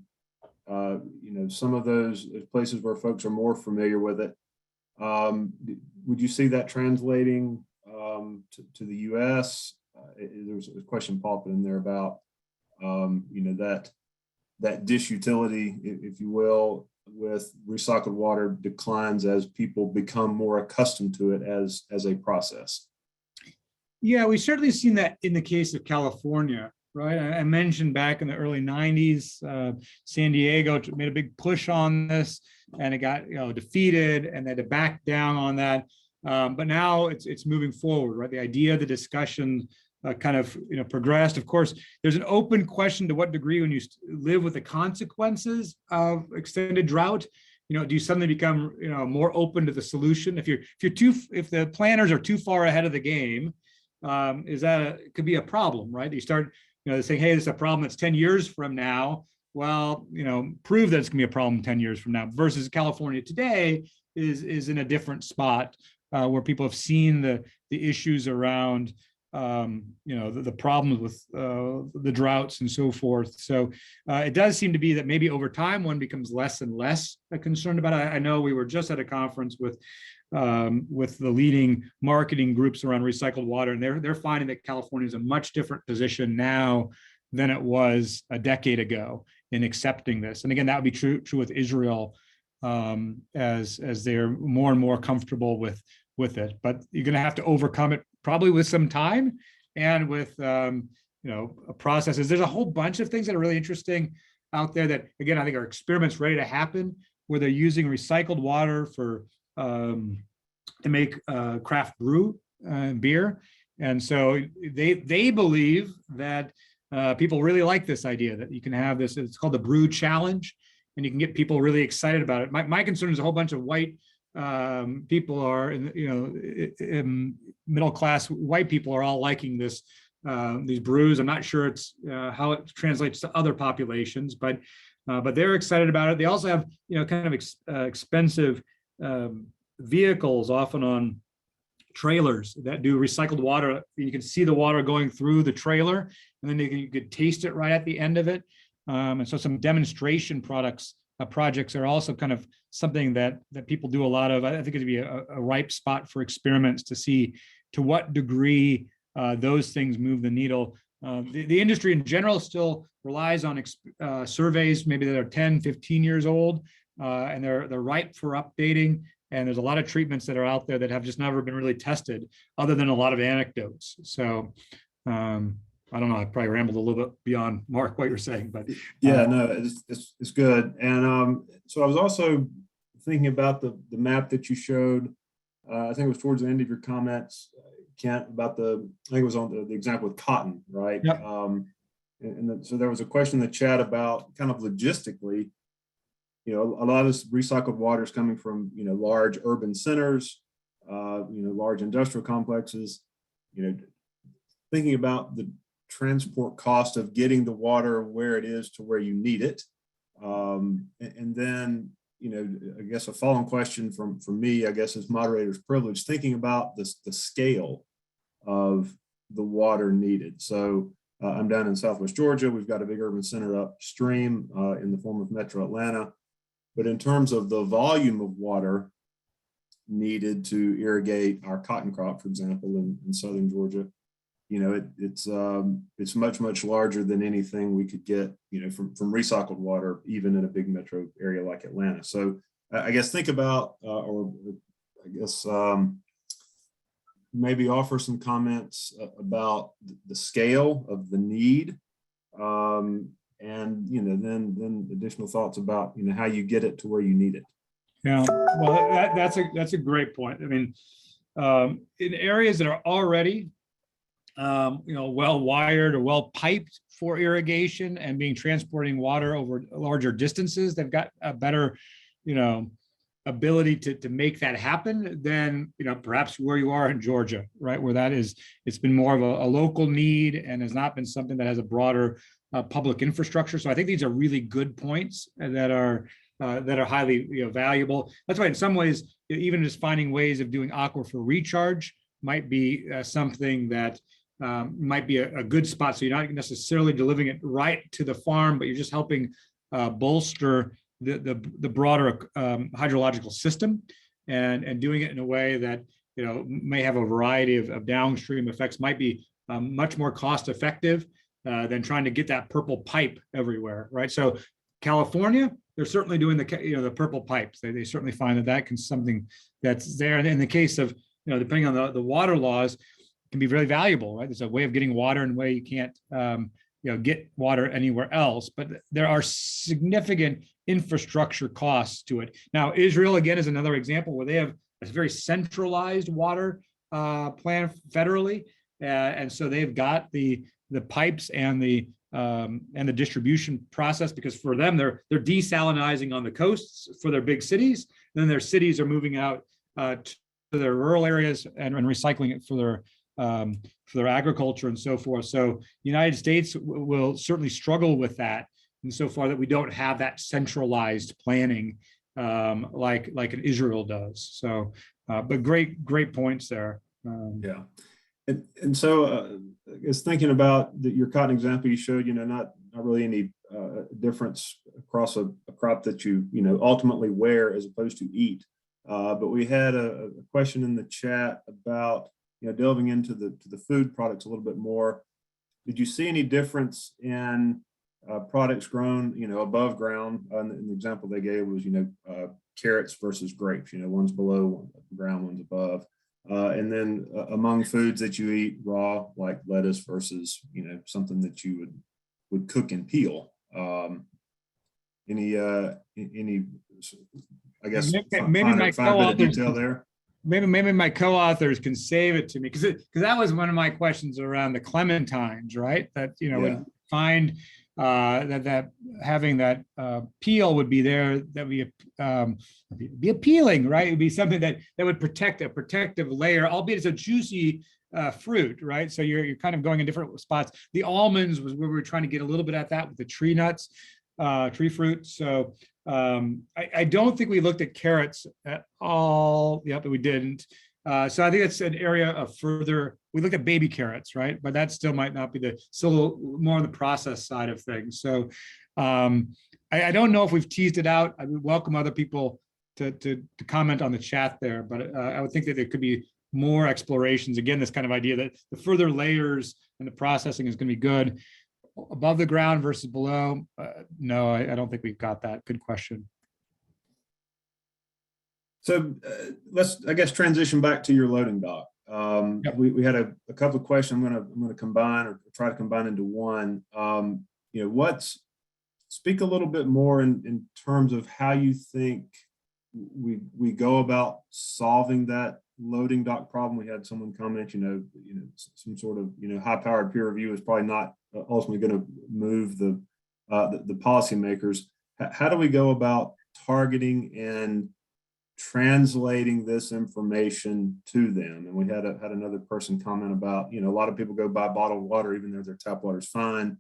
some of those places where folks are more familiar with it. Would you see that translating to the U.S.? There was a question popping in there about. That dish utility, if you will, with recycled water declines as people become more accustomed to it as a process. Yeah, we've certainly seen that in the case of California, right? I mentioned back in the early 90s, San Diego made a big push on this, and it got defeated, and they had to back down on that. But now it's moving forward, right? The idea, the discussion kind of progressed. Of course, there's an open question to what degree, when you live with the consequences of extended drought, do you suddenly become more open to the solution? If the planners are too far ahead of the game, it could be a problem, right? You start saying, hey, this is a problem that's 10 years from now. Well, prove that it's gonna be a problem 10 years from now. Versus California today is in a different spot where people have seen the issues around the problems with the droughts and so forth. So it does seem to be that maybe over time one becomes less and less concerned about it. I know we were just at a conference with the leading marketing groups around recycled water, and they're finding that California is a much different position now than it was a decade ago in accepting this. And again, that would be true with Israel as they're more and more comfortable with it. But you're going to have to overcome it probably with some time and with processes. There's a whole bunch of things that are really interesting out there that, again, I think are experiments ready to happen, where they're using recycled water for to make craft brew beer. And so they believe that people really like this idea that you can have this. It's called the Brew Challenge, and you can get people really excited about it. My concern is a whole bunch of white people are, in middle class white people are all liking this these brews. I'm not sure it's how it translates to other populations, but they're excited about it. They also have kind of expensive vehicles, often on trailers, that do recycled water. You can see the water going through the trailer, and then you could taste it right at the end of it. And so some demonstration projects are also kind of something that people do a lot of. I think it'd be a ripe spot for experiments to see to what degree those things move the needle. The industry in general still relies on surveys, maybe that are 10, 15 years old, and they're ripe for updating. And there's a lot of treatments that are out there that have just never been really tested, other than a lot of anecdotes. So I don't know, I probably rambled a little bit beyond, Mark, what you're saying, but yeah, no, it's good. And so I was also thinking about the map that you showed. I think it was towards the end of your comments, Kent, about I think it was on the example with cotton, right? Yep. So there was a question in the chat about kind of logistically, a lot of this recycled water is coming from, large urban centers, large industrial complexes, thinking about the transport cost of getting the water where it is to where you need it. And then, I guess a following question from me, I guess, as moderator's privilege, thinking about the scale of the water needed. So I'm down in Southwest Georgia. We've got a big urban center upstream in the form of Metro Atlanta. But in terms of the volume of water needed to irrigate our cotton crop, for example, in southern Georgia, it's much larger than anything we could get, from recycled water, even in a big metro area like Atlanta. So I guess think about, maybe offer some comments about the scale of the need, and then additional thoughts about how you get it to where you need it. Yeah, well, that's a great point. I mean, in areas that are already well wired or well piped for irrigation and being transporting water over larger distances, they've got a better ability to make that happen than perhaps where you are in Georgia, right, where it's been more of a local need and has not been something that has a broader public infrastructure. So I think these are really good points that are highly valuable. That's why in some ways, even just finding ways of doing aquifer recharge might be something that might be a good spot. So you're not necessarily delivering it right to the farm, but you're just helping bolster the broader hydrological system, and doing it in a way that may have a variety of downstream effects, might be much more cost effective than trying to get that purple pipe everywhere, right? So California, they're certainly doing the purple pipes. They certainly find that can something that's there. And in the case of depending on the water laws, can be very valuable, right? There's a way of getting water in a way you can't get water anywhere else, but there are significant infrastructure costs to it. Now, Israel, again, is another example where they have a very centralized water plan federally. And so they've got the pipes and the distribution process, because for them, they're desalinizing on the coasts for their big cities. Then their cities are moving out to their rural areas and recycling it for their agriculture and so forth. So the United States will certainly struggle with that insofar that we don't have that centralized planning like an Israel does. So, but great points there. Yeah. And so I guess thinking about your cotton example you showed, not really any difference across a crop that you ultimately wear as opposed to eat. But we had a question in the chat about delving into the food products a little bit more. Did you see any difference in products grown, above ground. And the example they gave was, carrots versus grapes. One's below one ground, one's above. And then among foods that you eat raw, like lettuce versus, something that you would cook and peel. Any, I guess, maybe my fine bit of co-authors, detail there. maybe my co-authors can save it to me, because that was one of my questions around the clementines, right? That, would find that having that peel would be there, that would be appealing, right? It would be something that would protect a protective layer, albeit it's a juicy fruit, right? So you're kind of going in different spots. The almonds was where we were trying to get a little bit at that with the tree nuts, tree fruit. So I don't think we looked at carrots at all. Yep, we didn't. So I think it's an area of further, we looked at baby carrots, right? But that still might not be still more on the process side of things. So I don't know if we've teased it out. I would welcome other people to comment on the chat there, but I would think that there could be more explorations. Again, this kind of idea that the further layers and the processing is going to be good. Above the ground versus below, no, I don't think we've got that. Good question. So let's, I guess, transition back to your loading dock. Yep. We had a couple of questions. I'm going to combine, or try to combine into one. Speak a little bit more in terms of how you think we go about solving that loading dock problem. We had someone comment, some sort of high-powered peer review is probably not ultimately going to move the policymakers. How do we go about targeting and translating this information to them? And we had another person comment about, a lot of people go buy bottled water even though their tap water is fine.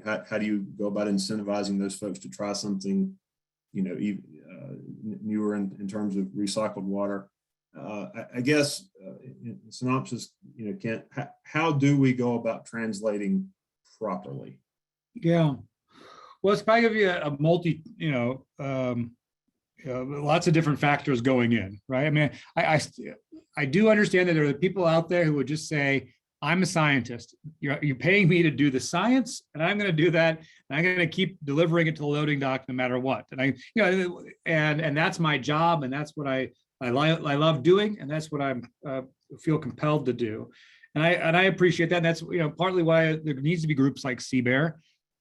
How do you go about incentivizing those folks to try something, newer in terms of recycled water? I guess in synopsis, how do we go about translating properly? Yeah, well, it's probably give you a multi, lots of different factors going in, right? I mean, I do understand that there are people out there who would just say, I'm a scientist. You're paying me to do the science, and I'm going to do that. And I'm going to keep delivering it to the loading dock no matter what. And and that's my job, and that's what I love doing, and that's what I feel compelled to do. And I appreciate that. And that's partly why there needs to be groups like CBEAR,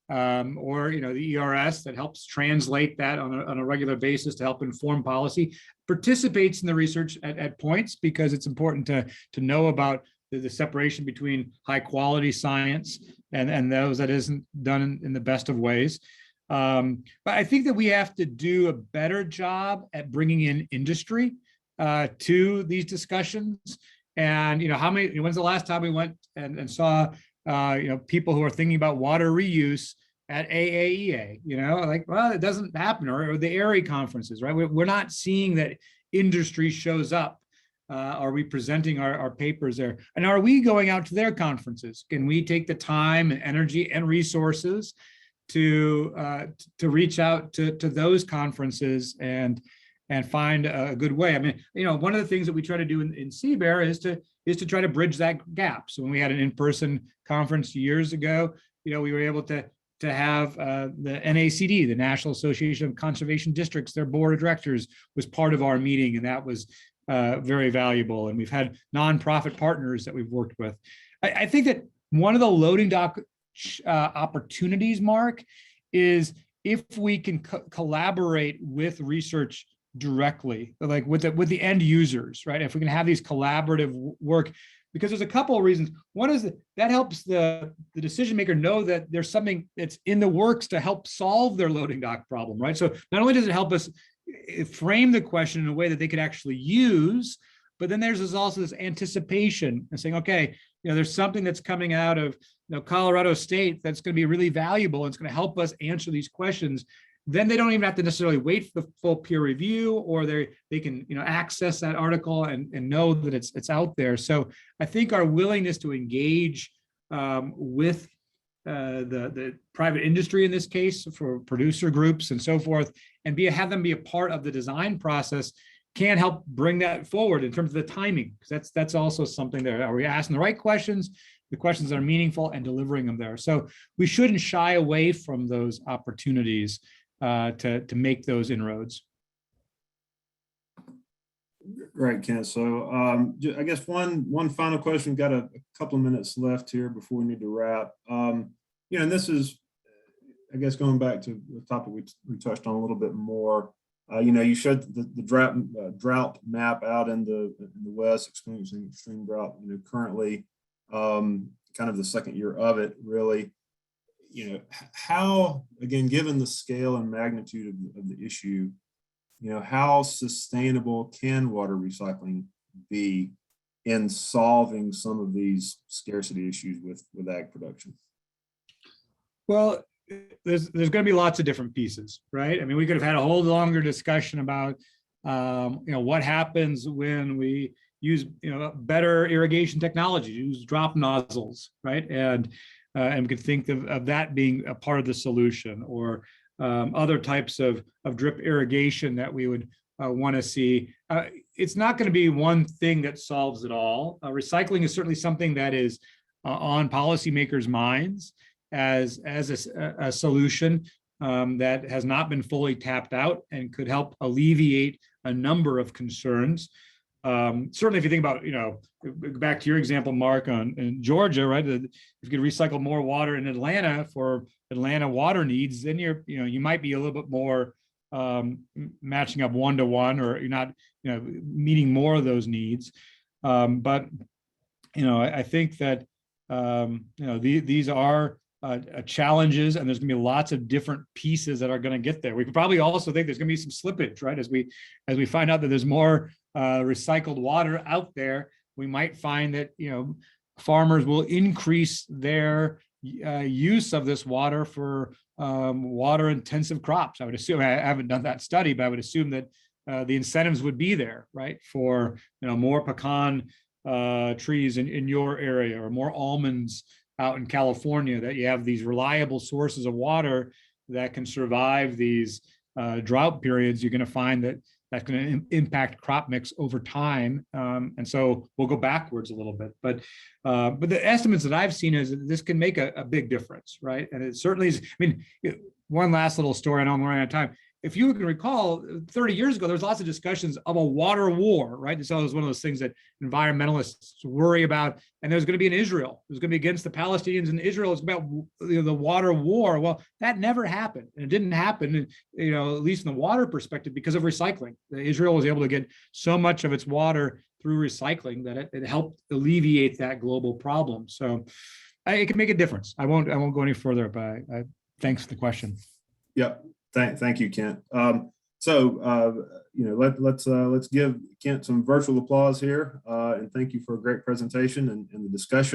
or the ERS that helps translate that on a regular basis to help inform policy, participates in the research at points, because it's important to know about the separation between high quality science and those that isn't done in the best of ways. But I think that we have to do a better job at bringing in industry to these discussions. And when's the last time we went and saw people who are thinking about water reuse at AAEA? Well, it doesn't happen, or the ARI conferences, right? We're not seeing that industry shows up. Are we presenting our papers there? And are we going out to their conferences? Can we take the time and energy and resources to reach out to those conferences and find a good way? I mean, one of the things that we try to do in CBEAR is to try to bridge that gap. So when we had an in-person conference years ago, we were able to have the NACD, the National Association of Conservation Districts, their board of directors was part of our meeting, and that was very valuable. And we've had nonprofit partners that we've worked with. I think that one of the loading dock opportunities, Mark, is if we can collaborate with research directly, like with the end users, right? If we can have these collaborative work, because there's a couple of reasons. One is that helps the decision maker know that there's something that's in the works to help solve their loading dock problem, right? So not only does it help us frame the question in a way that they could actually use, but then there's also this anticipation and saying, okay, there's something that's coming out of Colorado State that's going to be really valuable, and it's going to help us answer these questions. Then they don't even have to necessarily wait for the full peer review, or they can access that article and know that it's out there. So I think our willingness to engage with the private industry in this case, for producer groups and so forth, and have them be a part of the design process, can help bring that forward in terms of the timing, because that's also something there. Are we asking the right questions? The questions that are meaningful and delivering them there. So we shouldn't shy away from those opportunities to make those inroads. Right, Kent. So I guess one final question. We've got a couple of minutes left here before we need to wrap. And this is, I guess, going back to the topic we touched on a little bit more. You showed the drought map out in the West, experiencing extreme drought. Currently, kind of the second year of it, really. How, again, given the scale and magnitude of the issue, how sustainable can water recycling be in solving some of these scarcity issues with ag production? Well, there's going to be lots of different pieces, right? I mean, we could have had a whole longer discussion about, what happens when we use, better irrigation technology, use drop nozzles, right? And we could think of that being a part of the solution, or other types of drip irrigation that we would want to see. It's not going to be one thing that solves it all. Recycling is certainly something that is on policymakers' minds as a solution that has not been fully tapped out and could help alleviate a number of concerns. Certainly, if you think about, back to your example, Mark, in Georgia, right? If you could recycle more water in Atlanta for Atlanta water needs, then you might be a little bit more matching up 1-to-1, or you're not, meeting more of those needs. But I think that these are challenges, and there's going to be lots of different pieces that are going to get there. We could probably also think there's going to be some slippage, right? As we find out that there's more recycled water out there, we might find that farmers will increase their use of this water for water intensive crops. I would assume, I haven't done that study, but I would assume that the incentives would be there, right, for more pecan trees in your area, or more almonds out in California, that you have these reliable sources of water that can survive these drought periods. You're going to find that that's going to impact crop mix over time, and so we'll go backwards a little bit. But the estimates that I've seen is that this can make a big difference, right? And it certainly is. I mean, one last little story. I know I'm running out of time. If you can recall, 30 years ago, there was lots of discussions of a water war, right? So it was one of those things that environmentalists worry about. And there's going to be in Israel. It was going to be against the Palestinians in Israel. It's about the water war. Well, that never happened. And it didn't happen, at least in the water perspective, because of recycling. Israel was able to get so much of its water through recycling that it helped alleviate that global problem. So it can make a difference. I won't go any further, but thanks for the question. Yep. Thank you, Kent. Let's give Kent some virtual applause here, and thank you for a great presentation and the discussion.